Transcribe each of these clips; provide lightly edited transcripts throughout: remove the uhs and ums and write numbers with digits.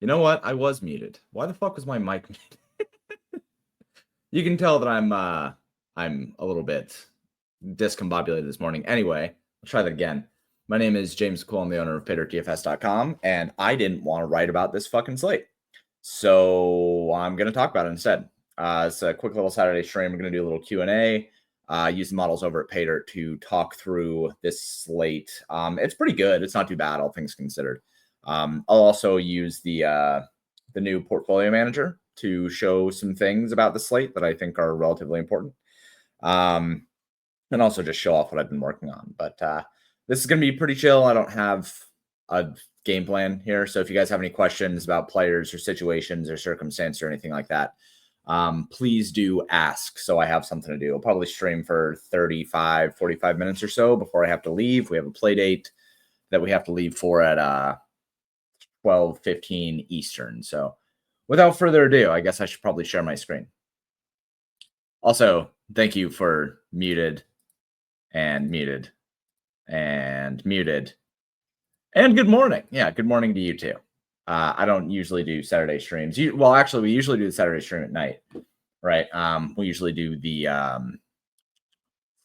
You know what? I was muted. Why the fuck was my mic muted? You can tell that I'm a little bit discombobulated this morning. Anyway, I'll try that again. My name is James Cole. I'm the owner of PayDirtDFS.com, and I didn't want to write about this fucking slate. So I'm going to talk about it instead. It's a quick little Saturday stream. We're going to do a little Q&A. Use the models over at PayDirt to talk through this slate. It's pretty good. It's not too bad, all things considered. I'll also use the new portfolio manager to show some things about the slate that I think are relatively important. And also just show off what I've been working on. But this is going to be pretty chill. I don't have a game plan here. So if you guys have any questions about players or situations or circumstance or anything like that, please do ask. So I have something to do. I'll probably stream for 35, 45 minutes or so before I have to leave. We have a play date that we have to leave for at 12:15 Eastern. So without further ado, I guess I should probably share my screen. Also, thank you for muted and muted and muted. And good morning. Yeah, good morning to you too. I don't usually do Saturday streams. Well, actually, we usually do the Saturday stream at night, right? We usually do the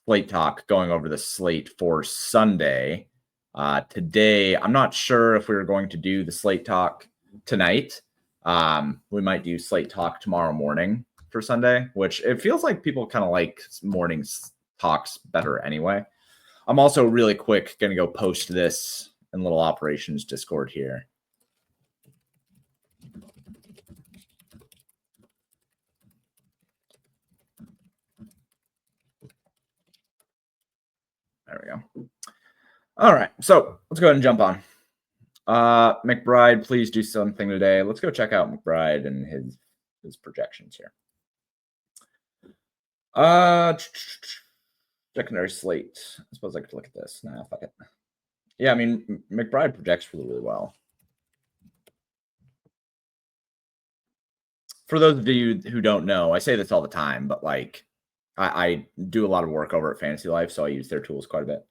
slate talk going over the slate for Sunday. Today, I'm not sure if we were going to do the slate talk tonight. We might do slate talk tomorrow morning for Sunday, which it feels like people kind of like mornings talks better anyway. I'm also really quick going to go post this in little operations Discord here. There we go. All right, so let's go ahead and jump on. McBride, please do something today. Let's go check out McBride and his projections here. Secondary slate. I suppose I could look at this. Nah, fuck it. Yeah, I mean, McBride projects really, really well. For those of you who don't know, I say this all the time, but like I do a lot of work over at Fantasy Life, so I use their tools quite a bit.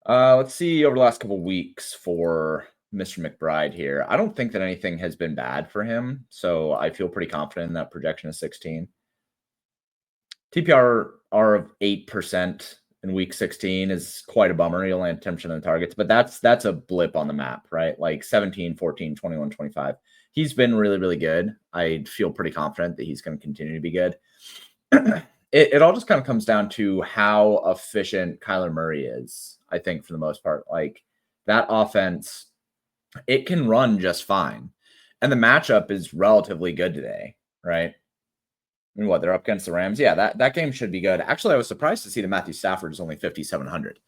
Let's see over the last couple of weeks for Mr. McBride here. I don't think that anything has been bad for him, so I feel pretty confident in that projection of 16. TPR of 8% in week 16 is quite a bummer. He only had 10% of the targets, but that's a blip on the map, right? Like 17, 14, 21, 25. He's been really, really good. I feel pretty confident that he's going to continue to be good. It all just kind of comes down to how efficient Kyler Murray is, I think, for the most part. Like that offense, it can run just fine. And the matchup is relatively good today, right? I mean, what, they're up against the Rams? Yeah, that game should be good. Actually, I was surprised to see that Matthew Stafford is only 5,700.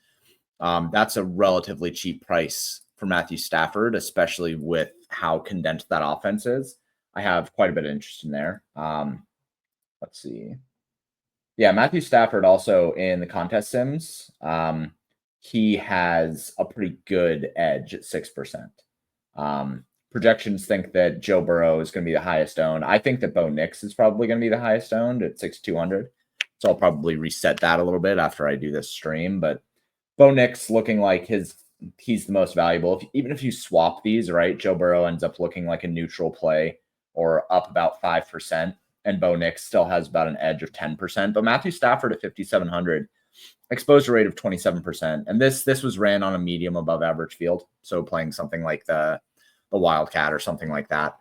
That's a relatively cheap price for Matthew Stafford, especially with how condensed that offense is. I have quite a bit of interest in there. Let's see. Yeah, Matthew Stafford also in the contest sims. He has a pretty good edge at 6%. Projections think that Joe Burrow is going to be the highest owned. I think that Bo Nix is probably going to be the highest owned at 6,200. So I'll probably reset that a little bit after I do this stream. But Bo Nix looking like he's the most valuable. Even if you swap these, right, Joe Burrow ends up looking like a neutral play or up about 5%. And Bo Nix still has about an edge of 10%. But Matthew Stafford at 5,700, exposure rate of 27%. And this was ran on a medium above average field. So playing something like the Wildcat or something like that.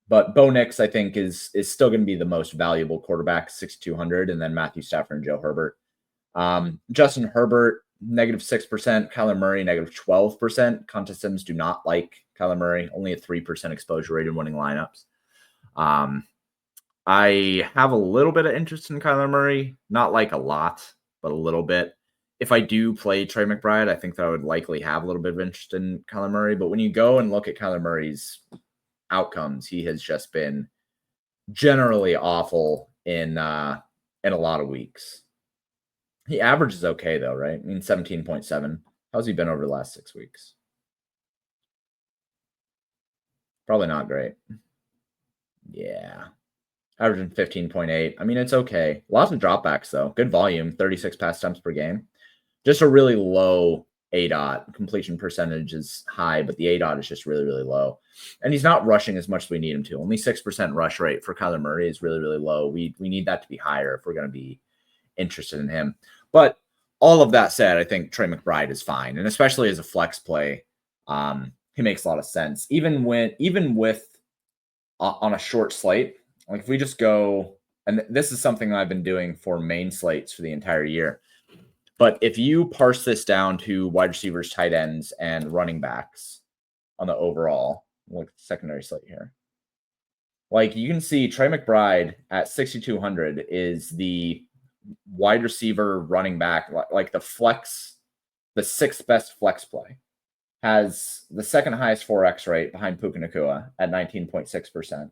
But Bo Nix, I think, is still going to be the most valuable quarterback, 6,200, and then Matthew Stafford and Joe Herbert. Justin Herbert, -6%. Kyler Murray, -12%. Contest sims do not like Kyler Murray, only a 3% exposure rate in winning lineups. I have a little bit of interest in Kyler Murray, not like a lot, but a little bit. If I do play Trey McBride, I think that I would likely have a little bit of interest in Kyler Murray. But when you go and look at Kyler Murray's outcomes, he has just been generally awful in a lot of weeks. He averages okay, though, right? I mean, 17.7. How's he been over the last 6 weeks? Probably not great. Yeah. Averaging 15.8. I mean, it's okay. Lots of dropbacks, though. Good volume, 36 pass attempts per game. Just a really low A-dot. Completion percentage is high, but the A-dot is just really, really low. And he's not rushing as much as we need him to. Only 6% rush rate for Kyler Murray is really, really low. We need that to be higher if we're going to be interested in him. But all of that said, I think Trey McBride is fine. And especially as a flex play, he makes a lot of sense. Even with on a short slate, like if we just go, and this is something I've been doing for main slates for the entire year. But if you parse this down to wide receivers, tight ends, and running backs on the overall, look at the secondary slate here. Like you can see Trey McBride at 6,200 is the wide receiver running back, like the flex, the sixth best flex play. Has the second highest 4X rate behind Puka Nacua at 19.6%.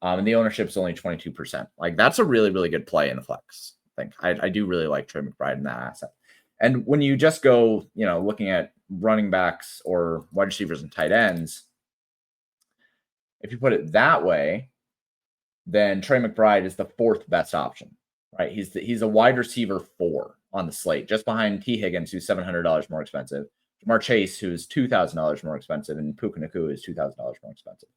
And the ownership is only 22%. Like that's a really, really good play in the flex. I think I do really like Trey McBride in that asset. And when you just go, looking at running backs or wide receivers and tight ends, if you put it that way, then Trey McBride is the fourth best option, right? He's a wide receiver 4 on the slate, just behind T. Higgins, who's $700 more expensive, Jamar Chase, who's $2,000 more expensive, and Puka Nacua is $2,000 more expensive.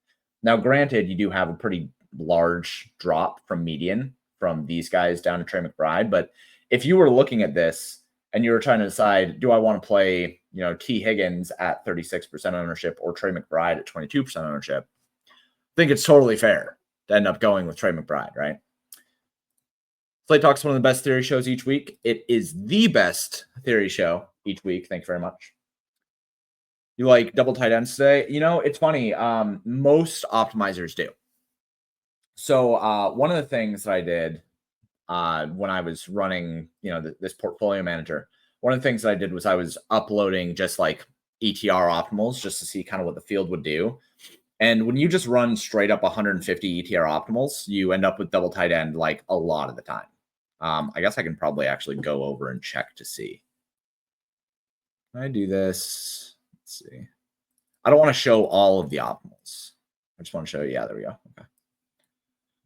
Now, granted, you do have a pretty large drop from median from these guys down to Trey McBride, but if you were looking at this and you were trying to decide, do I want to play, T. Higgins at 36% ownership or Trey McBride at 22% ownership, I think it's totally fair to end up going with Trey McBride, right? Slate Talk's one of the best theory shows each week. It is the best theory show each week. Thank you very much. You like double tight ends today? It's funny. Most optimizers do. So one of the things that I did when I was running, this portfolio manager, one of the things that I did was I was uploading just like ETR optimals just to see kind of what the field would do. And when you just run straight up 150 ETR optimals, you end up with double tight end like a lot of the time. I guess I can probably actually go over and check to see. Can I do this? Let's see. I don't want to show all of the optimals. I just want to show you. Yeah, there we go. Okay.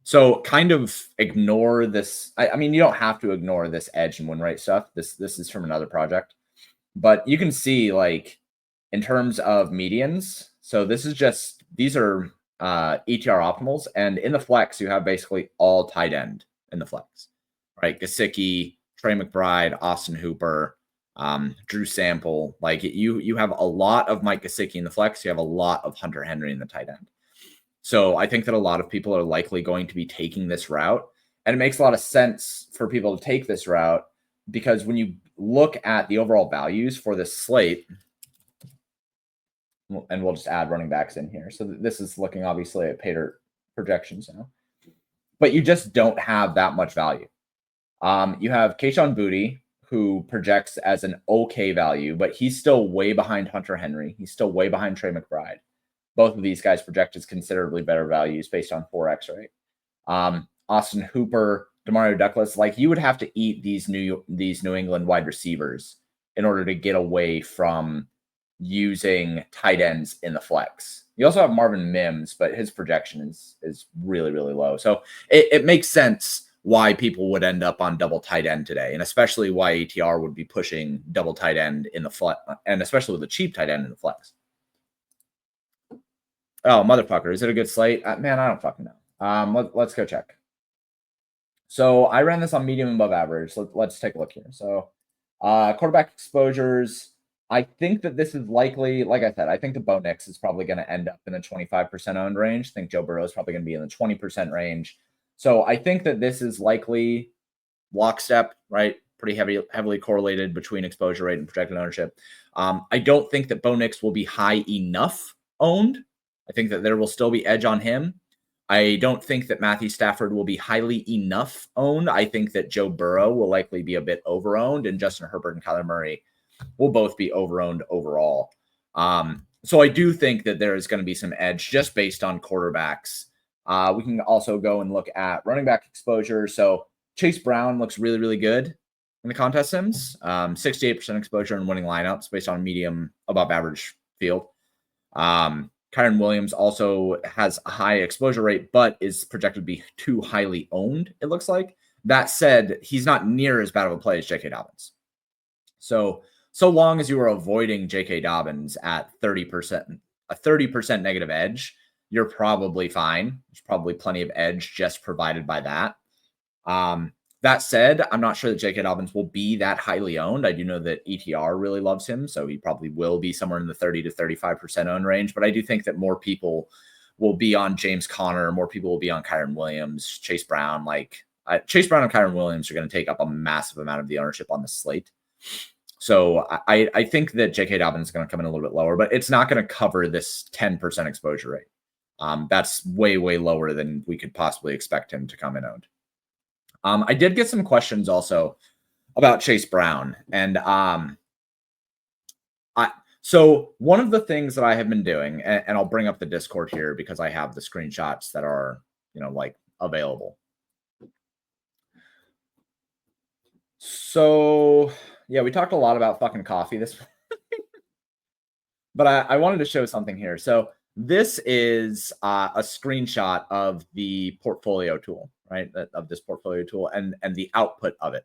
So kind of ignore this. I mean, you don't have to ignore this edge and win rate stuff. This is from another project. But you can see like in terms of medians. So this is just, these are ETR optimals. And in the flex, you have basically all tight end in the flex, right? Gesicki, Trey McBride, Austin Hooper, Drew Sample. Like you have a lot of Mike Gesicki in the flex. You have a lot of Hunter Henry in the tight end. So I think that a lot of people are likely going to be taking this route. And it makes a lot of sense for people to take this route because when you look at the overall values for this slate, and we'll just add running backs in here. So this is looking obviously at Pater projections now, but you just don't have that much value. You have Kayshon Boutte, who projects as an okay value, but he's still way behind Hunter Henry. He's still way behind Trey McBride. Both of these guys project as considerably better values based on 4X rate. Austin Hooper, Demario Douglas, like you would have to eat these New England wide receivers in order to get away from using tight ends in the flex. You also have Marvin Mims, but his projection is really, really low. So it makes sense why people would end up on double tight end today, and especially why ATR would be pushing double tight end in the flex, and especially with a cheap tight end in the flex. Oh, motherfucker. Is it a good slate? Man, I don't fucking know. Let's go check. So I ran this on medium above average. Let's take a look here. So quarterback exposures. I think that this is likely, like I said, I think the Bo Nix is probably going to end up in the 25% owned range. I think Joe Burrow is probably going to be in the 20% range. So I think that this is likely lockstep, right? Pretty heavily correlated between exposure rate and projected ownership. I don't think that Bo Nix will be high enough owned. I think that there will still be edge on him. I don't think that Matthew Stafford will be highly enough owned. I think that Joe Burrow will likely be a bit over-owned, and Justin Herbert and Kyler Murray will both be over-owned overall. So I do think that there is going to be some edge just based on quarterbacks. We can also go and look at running back exposure. So Chase Brown looks really, really good in the contest sims. 68% exposure in winning lineups based on medium above average field. Kyren Williams also has a high exposure rate, but is projected to be too highly owned, it looks like. That said, he's not near as bad of a play as J.K. Dobbins. So so long as you are avoiding J.K. Dobbins at 30%, a 30% negative edge, you're probably fine. There's probably plenty of edge just provided by that. That said, I'm not sure that J.K. Dobbins will be that highly owned. I do know that ETR really loves him, so he probably will be somewhere in the 30 to 35% owned range. But I do think that more people will be on James Conner, more people will be on Kyren Williams, Chase Brown. Chase Brown and Kyren Williams are going to take up a massive amount of the ownership on the slate. So I think that J.K. Dobbins is going to come in a little bit lower, but it's not going to cover this 10% exposure rate. That's way, way lower than we could possibly expect him to come in owned. I did get some questions also about Chase Brown. And so one of the things that I have been doing, and I'll bring up the Discord here because I have the screenshots that are, available. So yeah, we talked a lot about fucking coffee this morning, but I wanted to show something here. So this is a screenshot of the portfolio tool, right? Of this portfolio tool and the output of it.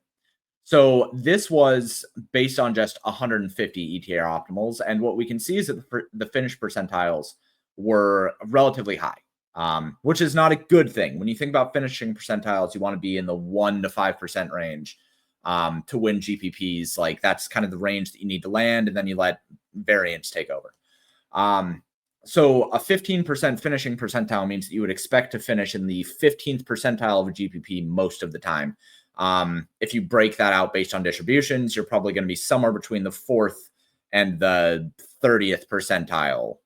So this was based on just 150 ETR optimals. And what we can see is that the finish percentiles were relatively high, which is not a good thing. When you think about finishing percentiles, you want to be in the 1 to 5% range to win GPPs. Like that's kind of the range that you need to land, and then you let variance take over. So a 15% finishing percentile means that you would expect to finish in the 15th percentile of a GPP most of the time. If you break that out based on distributions, you're probably going to be somewhere between the 4th and the 30th percentile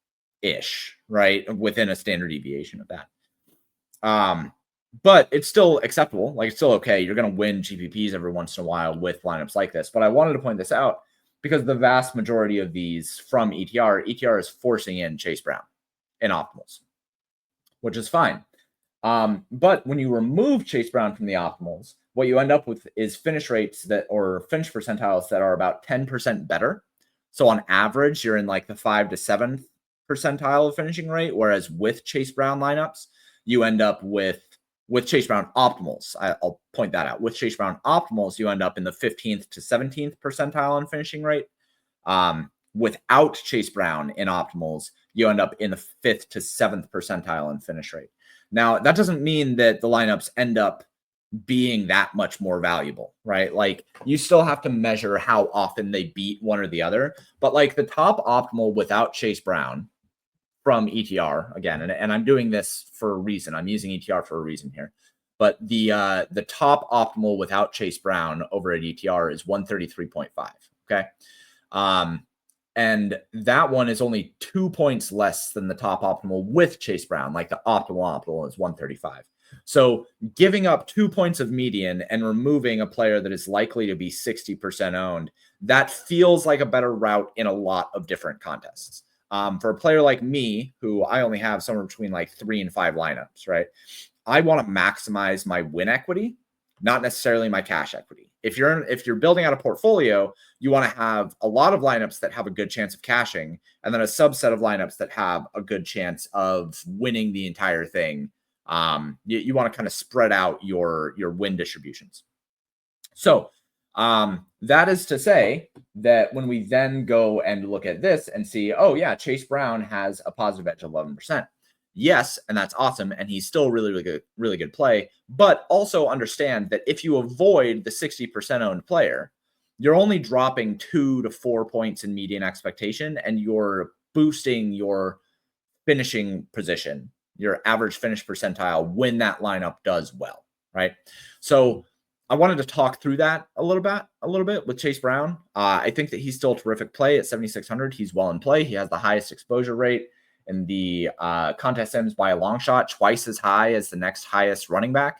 ish, right? Within a standard deviation of that. But it's still acceptable. Like it's still okay. You're going to win GPPs every once in a while with lineups like this. But I wanted to point this out because the vast majority of these from ETR is forcing in Chase Brown in optimals, which is fine. But when you remove Chase Brown from the optimals, what you end up with is finish rates or finish percentiles that are about 10% better. So on average, you're in like the 5 to 7th percentile of finishing rate, whereas with Chase Brown lineups, you end up with Chase Brown optimals. I'll point that out. With Chase Brown optimals, you end up in the 15th to 17th percentile on finishing rate. Without Chase Brown in optimals, you end up in the 5th to 7th percentile in finish rate. Now, that doesn't mean that the lineups end up being that much more valuable, right? Like you still have to measure how often they beat one or the other. But like the top optimal without Chase Brown from ETR again, and I'm doing this for a reason. I'm using ETR for a reason here. But the top optimal without Chase Brown over at ETR is 133.5. Okay. And that one is only 2 points less than the top optimal with Chase Brown. Like the optimal is 135. So giving up 2 points of median and removing a player that is likely to be 60% owned, that feels like a better route in a lot of different contests. For a player like me, who I only have somewhere between like 3 and 5 lineups, right? I want to maximize my win equity, not necessarily my cash equity. If you're building out a portfolio, you want to have a lot of lineups that have a good chance of cashing, and then a subset of lineups that have a good chance of winning the entire thing. You want to kind of spread out your win distributions. So that is to say that when we then go and look at this and see, oh yeah, Chase Brown has a positive edge of 11%. Yes, and that's awesome. And he's still really good play. But also understand that if you avoid the 60% owned player, you're only dropping 2 to 4 points in median expectation, and you're boosting your finishing position, your average finish percentile when that lineup does well, right? So I wanted to talk through that a little bit with Chase Brown. I think that he's still a terrific play at 7,600. He's well in play. He has the highest exposure rate in the contest sims by a long shot, twice as high as the next highest running back.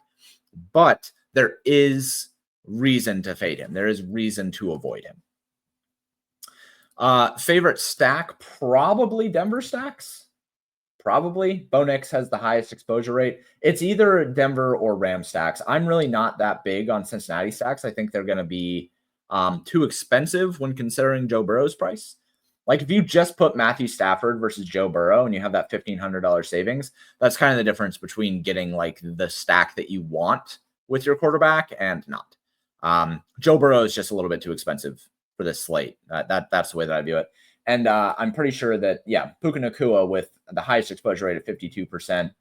But there is reason to fade him. There is reason to avoid him. Favorite stack, probably Denver stacks. Probably. Bo Nix has the highest exposure rate. It's either Denver or Ram stacks. I'm really not that big on Cincinnati stacks. I think they're going to be too expensive when considering Joe Burrow's price. Like if you just put Matthew Stafford versus Joe Burrow and you have that $1,500 savings, that's kind of the difference between getting like the stack that you want with your quarterback and not. Joe Burrow is just a little bit too expensive for this slate. That's the way that I view it. And I'm pretty sure that, yeah, Puka Nacua with the highest exposure rate of 52%,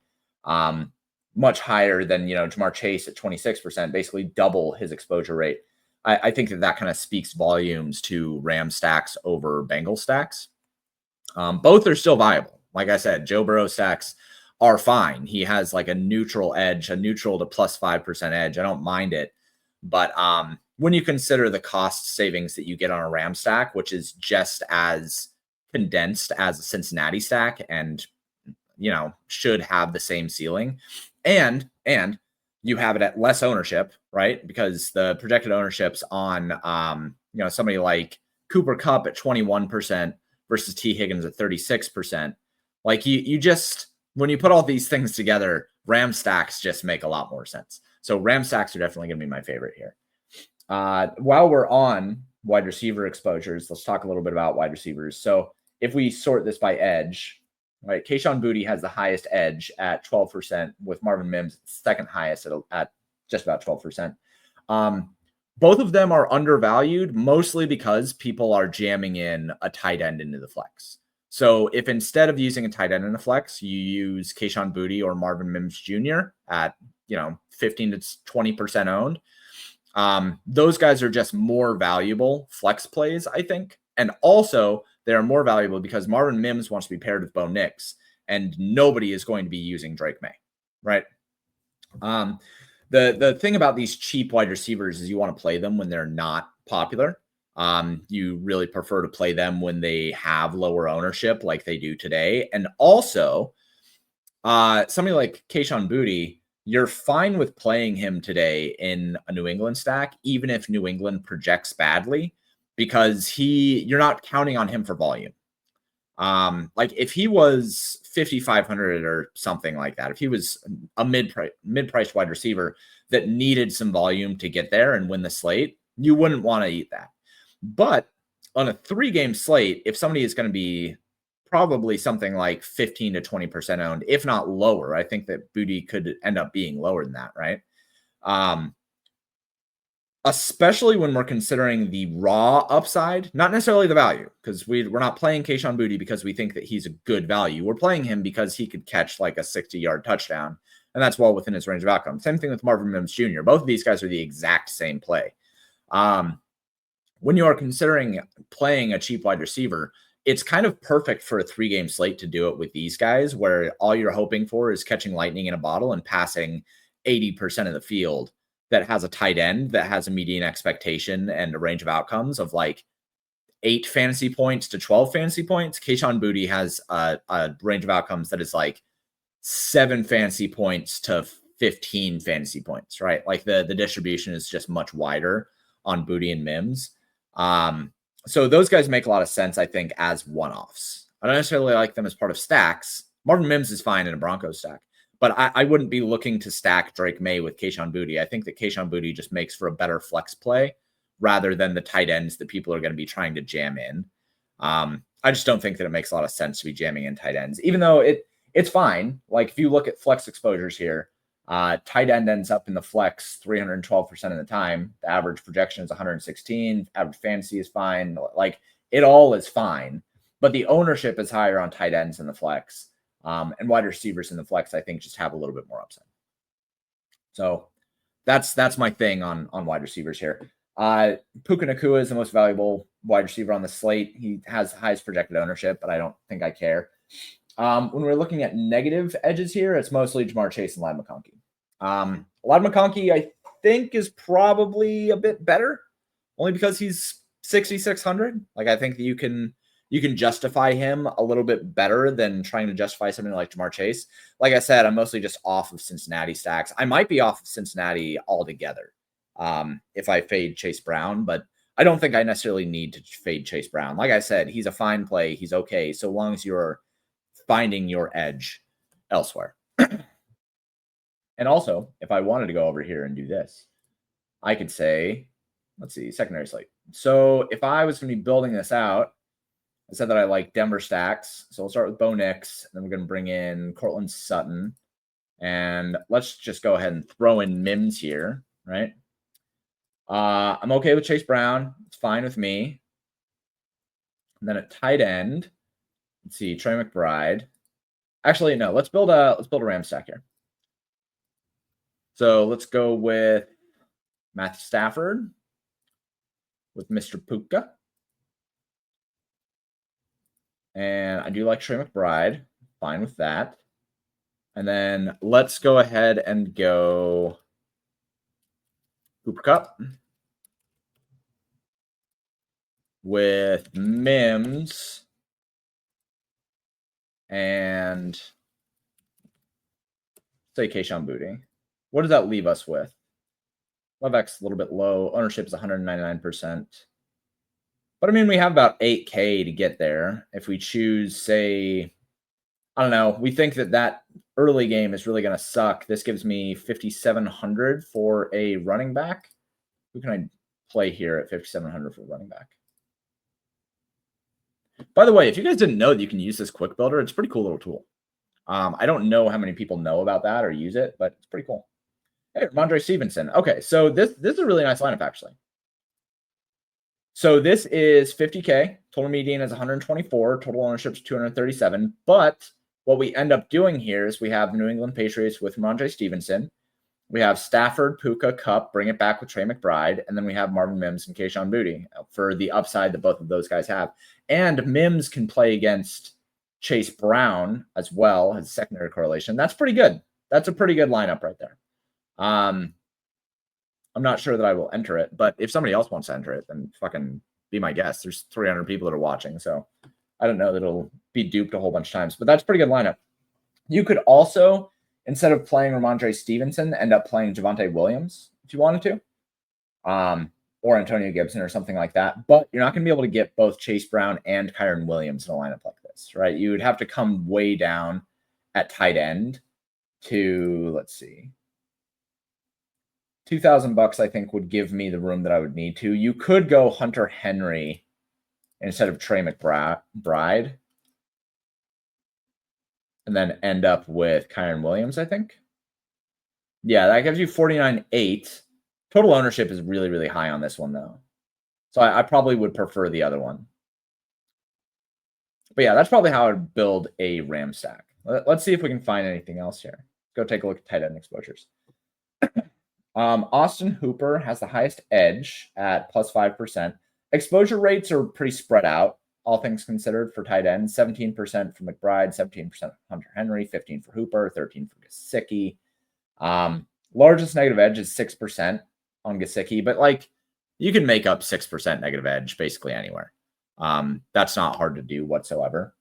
much higher than, Jamar Chase at 26%, basically double his exposure rate. I think that kind of speaks volumes to Ram stacks over Bengal stacks. Both are still viable. Like I said, Joe Burrow stacks are fine. He has like a neutral edge, a neutral to plus 5% edge. I don't mind it. But when you consider the cost savings that you get on a Ram stack, which is just as condensed as a Cincinnati stack and, should have the same ceiling, and you have it at less ownership, right? Because the projected ownerships on, somebody like Cooper Kupp at 21% versus T Higgins at 36%. Like you just, when you put all these things together, Ram stacks just make a lot more sense. So Ram stacks are definitely going to be my favorite here. While we're on wide receiver exposures, let's talk a little bit about wide receivers. So if we sort this by edge, right, Kayshon Boutte has the highest edge at 12%, with Marvin Mims second highest at just about 12%. Both of them are undervalued, mostly because people are jamming in a tight end into the flex. So if instead of using a tight end in a flex, you use Kayshon Boutte or Marvin Mims Jr. at 15 to 20% owned, those guys are just more valuable flex plays, I think. And also they are more valuable because Marvin Mims wants to be paired with Bo Nix, and nobody is going to be using Drake May, right? The thing about these cheap wide receivers is you want to play them when they're not popular. You really prefer to play them when they have lower ownership like they do today. And also, somebody like Kayshon Boutte, you're fine with playing him today in a New England stack, even if New England projects badly, because you're not counting on him for volume. Like if he was 5,500 or something like that, if he was a mid-priced wide receiver that needed some volume to get there and win the slate, you wouldn't want to eat that. But on a 3-game slate, if somebody is going to be probably something like 15 to 20% owned, if not lower, I think that Boutte could end up being lower than that, right? Especially when we're considering the raw upside, not necessarily the value, because we're not playing Kayshon Boutte because we think that he's a good value. We're playing him because he could catch like a 60-yard touchdown, and that's well within his range of outcome. Same thing with Marvin Mims Jr. Both of these guys are the exact same play. When you are considering playing a cheap wide receiver, it's kind of perfect for a 3-game slate to do it with these guys, where all you're hoping for is catching lightning in a bottle and passing 80% of the field that has a tight end that has a median expectation and a range of outcomes of like 8 fantasy points to 12 fantasy points. Kayshon Boutte has a range of outcomes that is like 7 fantasy points to 15 fantasy points, right? Like the distribution is just much wider on Boutte and Mims. So those guys make a lot of sense, I think, as one-offs. I don't necessarily like them as part of stacks. Marvin Mims is fine in a Broncos stack, but I wouldn't be looking to stack Drake May with Kayshon Boutte. I think that Kayshon Boutte just makes for a better flex play rather than the tight ends that people are going to be trying to jam in. I just don't think that it makes a lot of sense to be jamming in tight ends, even though it's fine. Like if you look at flex exposures here, tight end ends up in the flex 312% of the time. The average projection is 116. Average fantasy is fine. Like it all is fine, but the ownership is higher on tight ends in the flex. And wide receivers in the flex, I think, just have a little bit more upside. So that's my thing on wide receivers here. Puka Nacua is the most valuable wide receiver on the slate. He has the highest projected ownership, but I don't think I care. When we're looking at negative edges here, it's mostly Jamar Chase and Ladd McConkey. Ladd McConkey, I think, is probably a bit better, only because he's 6,600. Like I think that you can justify him a little bit better than trying to justify something like Jamar Chase. Like I said, I'm mostly just off of Cincinnati stacks. I might be off of Cincinnati altogether if I fade Chase Brown, but I don't think I necessarily need to fade Chase Brown. Like I said, he's a fine play. He's okay, so long as you're finding your edge elsewhere. And also, if I wanted to go over here and do this, I could say, let's see, secondary slate. So if I was going to be building this out, I said that I like Denver stacks. So we'll start with Bo Nix. Then we're going to bring in Cortland Sutton. And let's just go ahead and throw in Mims here, right? I'm okay with Chase Brown. It's fine with me. And then at tight end, let's see, Trey McBride. Actually, no, let's build a Ram stack here. So let's go with Matthew Stafford with Mr. Puka. And I do like Trey McBride. Fine with that. And then let's go ahead and go Cooper Cup with Mims and say Keyshawn Boutte. What does that leave us with? LevX a little bit low. Ownership is 199%. But I mean, we have about 8K to get there. If we choose, say, I don't know, we think that early game is really going to suck. This gives me 5,700 for a running back. Who can I play here at 5,700 for a running back? By the way, if you guys didn't know that you can use this quick builder, it's a pretty cool little tool. I don't know how many people know about that or use it, but it's pretty cool. Hey, Ramondre Stevenson. Okay, so this is a really nice lineup, actually. So this is 50K. Total median is 124. Total ownership is 237. But what we end up doing here is we have New England Patriots with Ramondre Stevenson. We have Stafford, Puka, Cup, bring it back with Trey McBride. And then we have Marvin Mims and Keyshawn Boutte for the upside that both of those guys have. And Mims can play against Chase Brown as well as secondary correlation. That's pretty good. That's a pretty good lineup right there. I'm not sure that I will enter it, but if somebody else wants to enter it, then fucking be my guest. There's 300 people that are watching, so I don't know that it'll be duped a whole bunch of times, but that's a pretty good lineup. You could also, instead of playing Ramondre Stevenson, end up playing Javonte Williams if you wanted to, or Antonio Gibson or something like that, but you're not going to be able to get both Chase Brown and Kyren Williams in a lineup like this, right? You would have to come way down at tight end to, let's see, $2,000 I think would give me the room that I would need to. You could go Hunter Henry instead of Trey McBride and then end up with Kyren Williams, I think. Yeah, that gives you 49.8. Total ownership is really, really high on this one, though. So I probably would prefer the other one. But yeah, that's probably how I would build a Ram stack. Let's see if we can find anything else here. Go take a look at tight end exposures. Austin Hooper has the highest edge at plus 5%. Exposure rates are pretty spread out, all things considered, for tight end. 17% for McBride, 17% for Hunter Henry, 15% for Hooper, 13% for Gesicki. Largest negative edge is 6% on Gesicki, but like you can make up 6% negative edge basically anywhere. That's not hard to do whatsoever.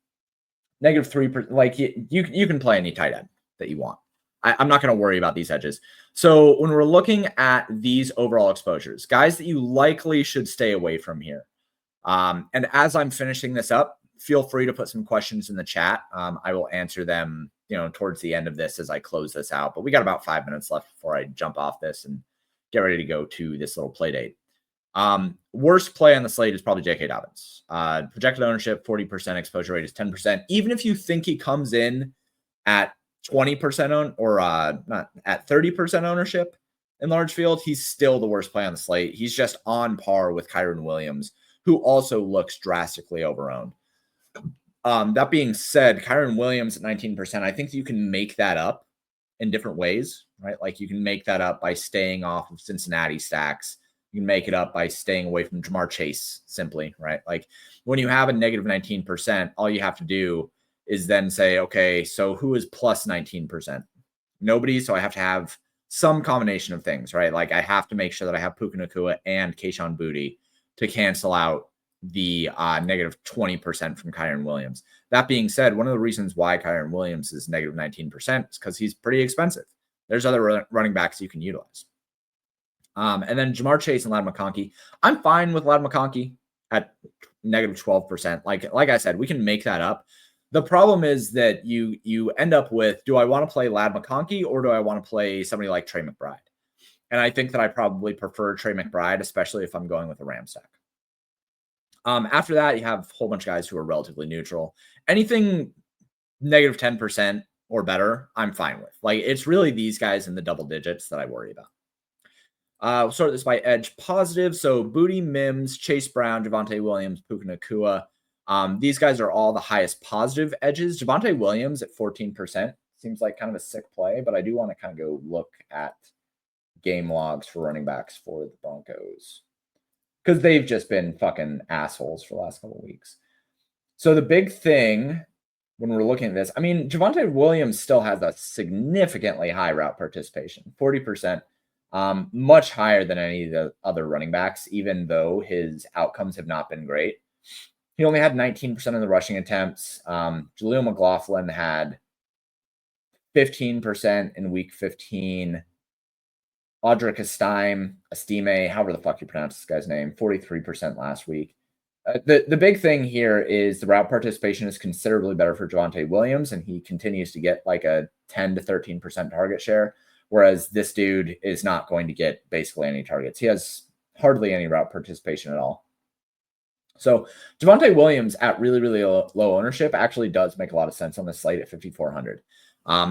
Negative 3%, like you can play any tight end that you want. I'm not going to worry about these edges. So when we're looking at these overall exposures, guys that you likely should stay away from here. And as I'm finishing this up, feel free to put some questions in the chat. I will answer them, towards the end of this as I close this out. But we got about 5 minutes left before I jump off this and get ready to go to this little play date. Worst play on the slate is probably J.K. Dobbins. Projected ownership, 40%, exposure rate is 10%. Even if you think he comes in at 20% or not at 30% ownership in large field, he's still the worst play on the slate. He's just on par with Kyren Williams, who also looks drastically overowned. That being said, Kyren Williams at 19%, I think you can make that up in different ways, right? Like you can make that up by staying off of Cincinnati stacks. You can make it up by staying away from Jamar Chase simply, right? Like when you have a negative 19%, all you have to do is then say, okay, so who is plus 19%? Nobody. So I have to have some combination of things, right? Like I have to make sure that I have Puka Nacua and Keyshawn Boutte to cancel out the negative 20% from Kyren Williams. That being said, one of the reasons why Kyren Williams is negative 19% is because he's pretty expensive. There's other running backs you can utilize. And then Jamar Chase and Ladd McConkey. I'm fine with Ladd McConkey at negative 12%. Like I said, we can make that up. The problem is that you end up with, do I want to play Ladd McConkey or do I want to play somebody like Trey McBride? And I think that I probably prefer Trey McBride, especially if I'm going with a Ram stack. After that, you have a whole bunch of guys who are relatively neutral. Anything negative 10% or better, I'm fine with. Like it's really these guys in the double digits that I worry about. We'll start this by edge positive. So Boutte, Mims, Chase Brown, Javonte Williams, Puka Nacua. These guys are all the highest positive edges. Javonte Williams at 14% seems like kind of a sick play, but I do want to kind of go look at game logs for running backs for the Broncos because they've just been fucking assholes for the last couple of weeks. So the big thing when we're looking at this, I mean, Javonte Williams still has a significantly high route participation, 40%, much higher than any of the other running backs, even though his outcomes have not been great. He only had 19% of the rushing attempts. Jaleel McLaughlin had 15% in week 15. Audric Estime, however the fuck you pronounce this guy's name, 43% last week. The big thing here is the route participation is considerably better for Javonte Williams, and he continues to get like a 10 to 13% target share, whereas this dude is not going to get basically any targets. He has hardly any route participation at all. So Javonte Williams at really, really low ownership actually does make a lot of sense on the slate at 5,400.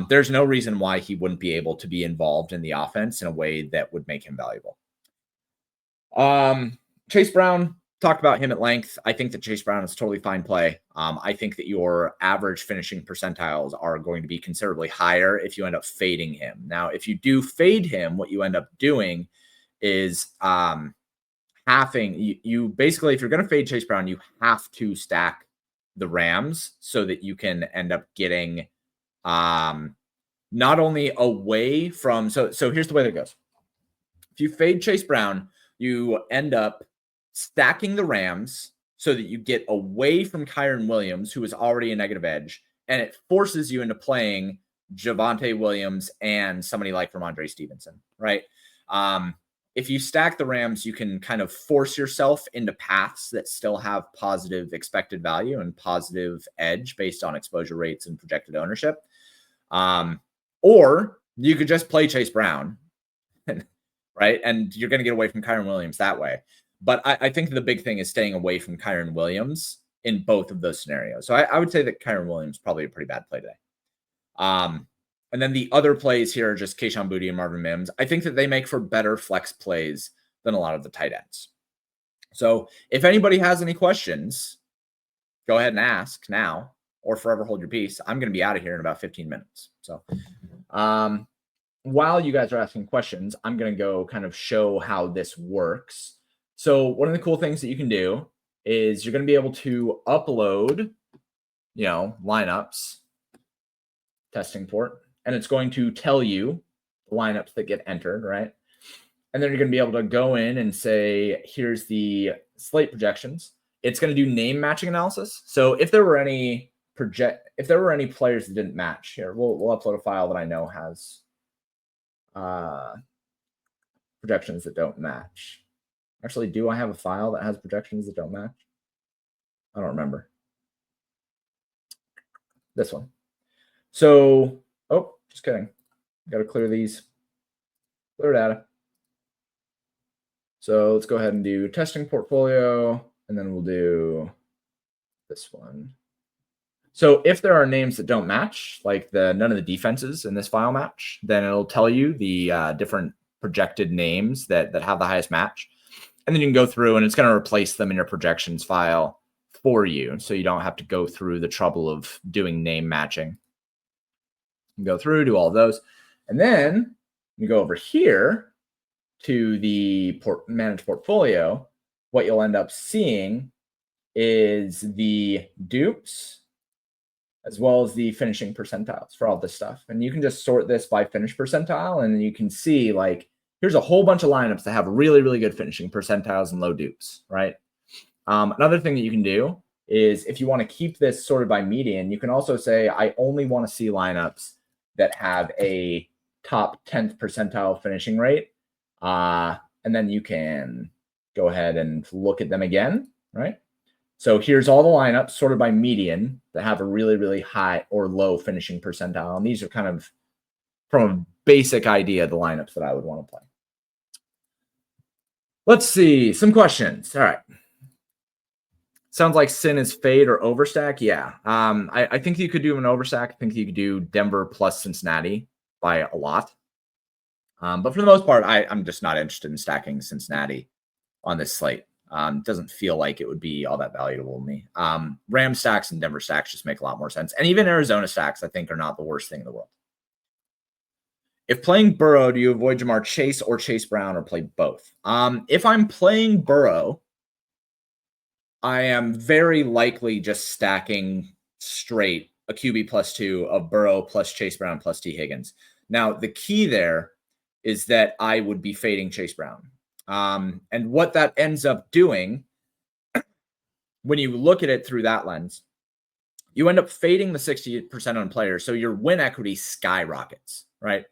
There's no reason why he wouldn't be able to be involved in the offense in a way that would make him valuable. Chase Brown, talked about him at length. I think that Chase Brown is a totally fine play. I think that your average finishing percentiles are going to be considerably higher if you end up fading him. Now, if you do fade him, what you end up doing is you basically, if you're going to fade Chase Brown, you have to stack the Rams so that you can end up getting not only away from, so here's the way that it goes. If you fade Chase Brown, you end up stacking the Rams so that you get away from Kyren Williams, who is already a negative edge, and it forces you into playing Javonte Williams and somebody like Ramondre Stevenson, right? If you stack the Rams, you can kind of force yourself into paths that still have positive expected value and positive edge based on exposure rates and projected ownership. Or you could just play Chase Brown, right? And you're going to get away from Kyren Williams that way. But I think the big thing is staying away from Kyren Williams in both of those scenarios. So I would say that Kyren Williams is probably a pretty bad play today. And then the other plays here are just Kayshon Boutte and Marvin Mims. I think that they make for better flex plays than a lot of the tight ends. So if anybody has any questions, go ahead and ask now or forever hold your peace. I'm going to be out of here in about 15 minutes. So while you guys are asking questions, I'm going to go kind of show how this works. So one of the cool things that you can do is you're going to be able to upload, lineups, testing port, and it's going to tell you the lineups that get entered, right? And then you're going to be able to go in and say, here's the slate projections. It's going to do name matching analysis. So if there were any players that didn't match here, we'll upload a file that I know has projections that don't match. Actually, do I have a file that has projections that don't match? I don't remember. This one. So, just kidding. Got to clear these. Clear data. So let's go ahead and do testing portfolio, and then we'll do this one. So if there are names that don't match, like none of the defenses in this file match, then it'll tell you the different projected names that have the highest match. And then you can go through and it's going to replace them in your projections file for you. So you don't have to go through the trouble of doing name matching. You go through, do all of those. And then you go over here to the manage portfolio. What you'll end up seeing is the dupes as well as the finishing percentiles for all this stuff. And you can just sort this by finish percentile. And then you can see here's a whole bunch of lineups that have really, really good finishing percentiles and low dupes, right? Another thing that you can do is if you want to keep this sorted by median, you can also say, I only want to see lineups that have a top 10th percentile finishing rate. And then you can go ahead and look at them again, right? So here's all the lineups sorted by median that have a really, really high or low finishing percentile. And these are kind of from a basic idea, the lineups that I would want to play. Let's see some questions. All right. Sounds like Sin is fade or overstack. Yeah. I think you could do an overstack. I think you could do Denver plus Cincinnati by a lot. But for the most part, I'm just not interested in stacking Cincinnati on this slate. Doesn't feel like it would be all that valuable to me. Ram stacks and Denver stacks just make a lot more sense. And even Arizona stacks, I think, are not the worst thing in the world. If playing Burrow, do you avoid Jamar Chase or Chase Brown or play both? If I'm playing Burrow, I am very likely just stacking straight a QB +2 of Burrow plus Chase Brown plus T. Higgins. Now, the key there is that I would be fading Chase Brown. And what that ends up doing, when you look at it through that lens, you end up fading the 60% on players. So your win equity skyrockets, right?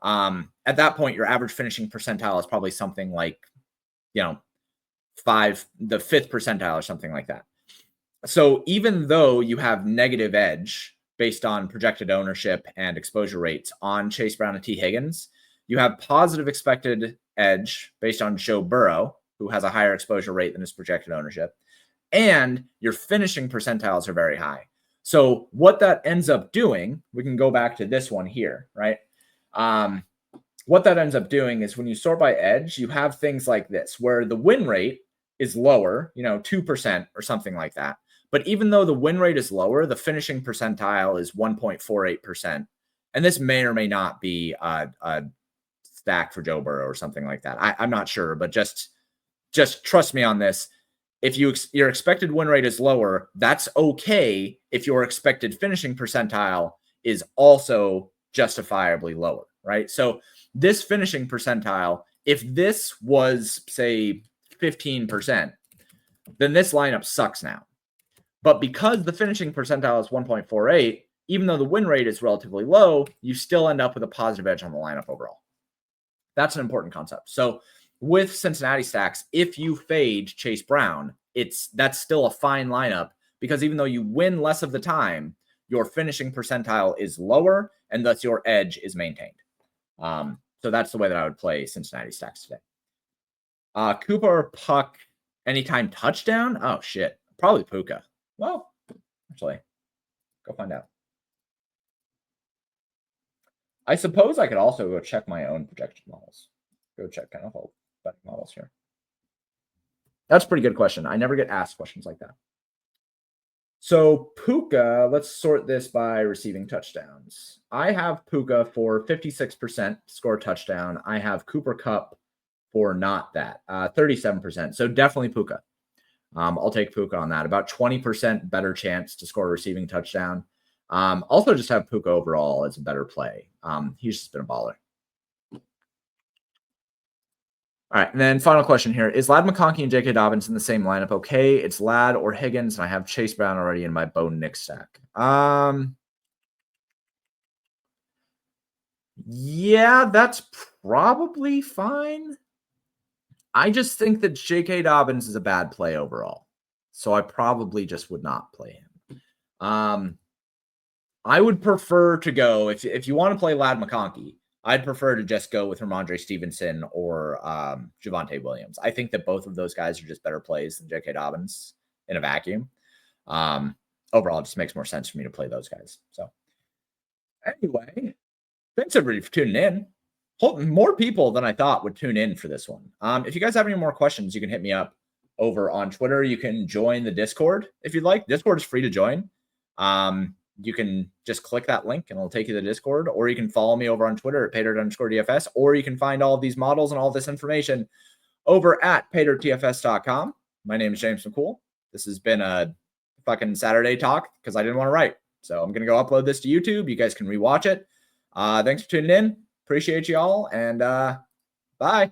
At that point, your average finishing percentile is probably something like, the 5th percentile or something like that. So even though you have negative edge based on projected ownership and exposure rates on Chase Brown and T. Higgins, you have positive expected edge based on Joe Burrow, who has a higher exposure rate than his projected ownership, and your finishing percentiles are very high. So what that ends up doing, we can go back to this one here, right? What that ends up doing is when you sort by edge, you have things like this, where the win rate is lower, 2% or something like that. But even though the win rate is lower, the finishing percentile is 1.48%. And this may or may not be a stack for Joe Burrow or something like that. I'm not sure, but just trust me on this. If your expected win rate is lower, that's okay if your expected finishing percentile is also justifiably lower, right? So this finishing percentile, if this was, say, 15%, then this lineup sucks now. But because the finishing percentile is 1.48, even though the win rate is relatively low, you still end up with a positive edge on the lineup overall. That's an important concept. So with Cincinnati stacks, if you fade Chase Brown, that's still a fine lineup, because even though you win less of the time, your finishing percentile is lower, and thus your edge is maintained. So that's the way that I would play Cincinnati stacks today. Cooper or Puck, anytime touchdown? Oh, shit. Probably Puka. Well, actually, go find out. I suppose I could also go check my own projection models. Go check NFL betting models here. That's a pretty good question. I never get asked questions like that. So Puka, let's sort this by receiving touchdowns. I have Puka for 56% score touchdown. I have Cooper Kupp for not that, 37%. So definitely Puka. I'll take Puka on that. About 20% better chance to score a receiving touchdown. Also just have Puka overall as a better play. He's just been a baller. All right, and then final question here. Is Ladd McConkey and J.K. Dobbins in the same lineup? Okay, it's Ladd or Higgins, and I have Chase Brown already in my Bo Nick stack. Yeah, that's probably fine. I just think that J.K. Dobbins is a bad play overall, so I probably just would not play him. I would prefer to go, if you want to play Ladd McConkey, I'd prefer to just go with Ramondre Stevenson or Javonte Williams. I think that both of those guys are just better plays than J.K. Dobbins in a vacuum. Overall, it just makes more sense for me to play those guys. So anyway, thanks everybody for tuning in. More people than I thought would tune in for this one. If you guys have any more questions, you can hit me up over on Twitter. You can join the Discord if you'd like. Discord is free to join. You can just click that link and it'll take you to the Discord, or you can follow me over on Twitter at Pater_DFS, or you can find all of these models and all this information over at PaterTFS.com. My name is James McCool. This has been a fucking Saturday talk because I didn't want to write. So I'm going to go upload this to YouTube. You guys can rewatch it. Thanks for tuning in. Appreciate you all. And bye.